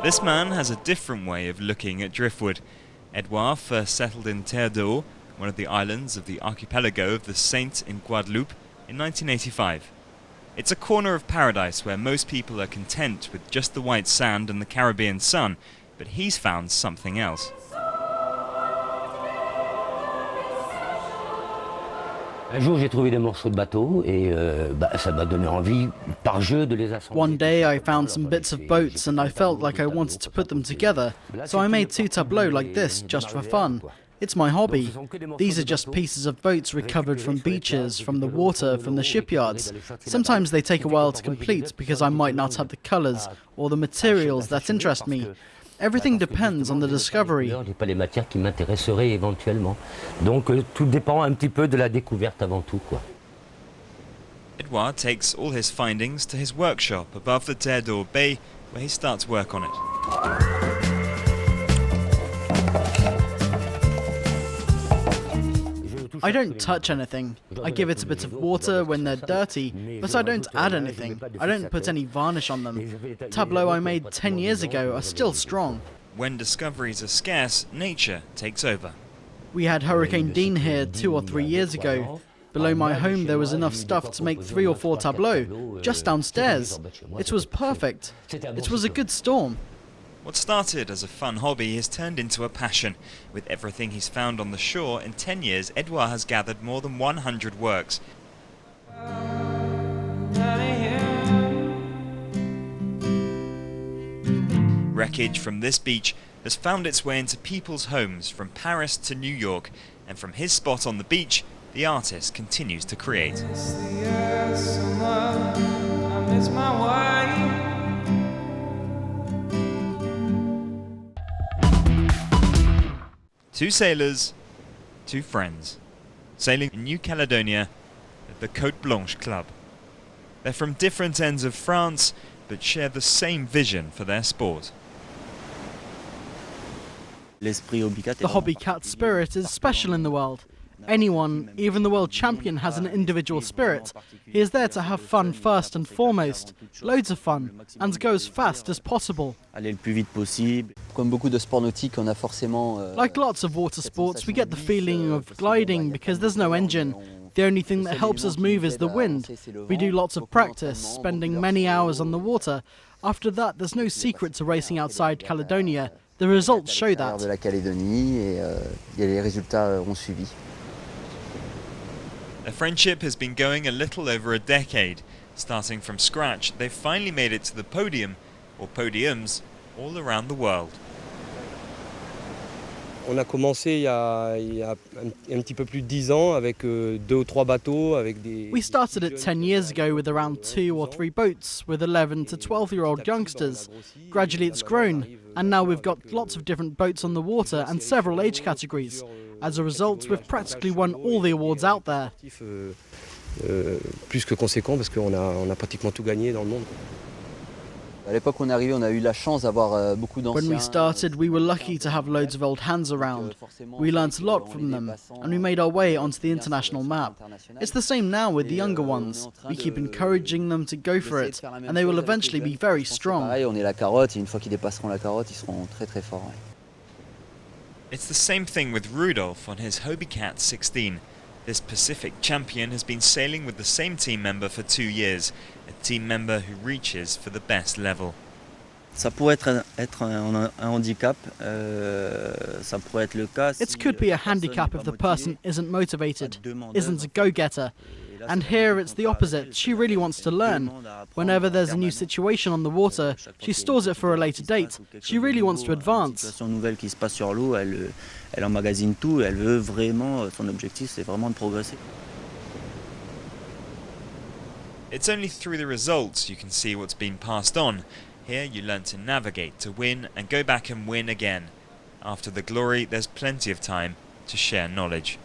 This man has a different way of looking at driftwood. Edouard first settled in Terre d'Eau, one of the islands of the archipelago of the Saintes in Guadeloupe, in 1985. It's a corner of paradise where most people are content with just the white sand and the Caribbean sun, but he's found something else. One day I found some bits of boats and I felt like I wanted to put them together, so I made 2 tableaux like this just for fun. It's my hobby. These are just pieces of boats recovered from beaches, from the water, from the shipyards. Sometimes they take a while to complete because I might not have the colours or the materials that interest me. Everything depends on the discovery. Edouard takes all his findings to his workshop above the Terre d'Eau Bay, where he starts work on it. I don't touch anything. I give it a bit of water when they're dirty, but I don't add anything. I don't put any varnish on them. Tableaux I made 10 years ago are still strong. When discoveries are scarce, nature takes over. We had Hurricane Dean here 2 or 3 years ago. Below my home there was enough stuff to make 3 or 4 tableaux, just downstairs. It was perfect. It was a good storm. What started as a fun hobby has turned into a passion. With everything he's found on the shore, in 10 years Edouard has gathered more than 100 works. Wreckage from this beach has found its way into people's homes from Paris to New York, and from his spot on the beach, the artist continues to create. Two sailors, two friends, sailing in New Caledonia at the Côte Blanche Club. They're from different ends of France, but share the same vision for their sport. The hobby cat spirit is special in the world. Anyone, even the world champion, has an individual spirit. He is there to have fun first and foremost, loads of fun, and go as fast as possible. Like lots of water sports, we get the feeling of gliding because there's no engine. The only thing that helps us move is the wind. We do lots of practice, spending many hours on the water. After that, there's no secret to racing outside Caledonia. The results show that. Their friendship has been going a little over a decade. Starting from scratch, they've finally made it to the podium, or podiums, all around the world. On a commencé il y a un petit peu plus de 10 ans avec 2 ou 3 bateaux avec des. We started it 10 years ago with around 2 or 3 boats with 11 to 12-year-old youngsters. Gradually it's grown, and now we've got lots of different boats on the water and several age categories. As a result, we've practically won all the awards out there. Plus que conséquent parce qu'on a pratiquement tout gagné dans le monde. When we started, we were lucky to have loads of old hands around. We learnt a lot from them, and we made our way onto the international map. It's the same now with the younger ones. We keep encouraging them to go for it, and they will eventually be very strong. It's the same thing with Rudolf on his Hobie Cat 16. This Pacific champion has been sailing with the same team member for 2 years, a team member who reaches for the best level. It could be a handicap if the person isn't motivated, isn't a go-getter. And here it's the opposite. She really wants to learn. Whenever there's a new situation on the water, she stores it for a later date. She really wants to advance. It's only through the results you can see what's been passed on. Here you learn to navigate, to win, and go back and win again. After the glory, there's plenty of time to share knowledge.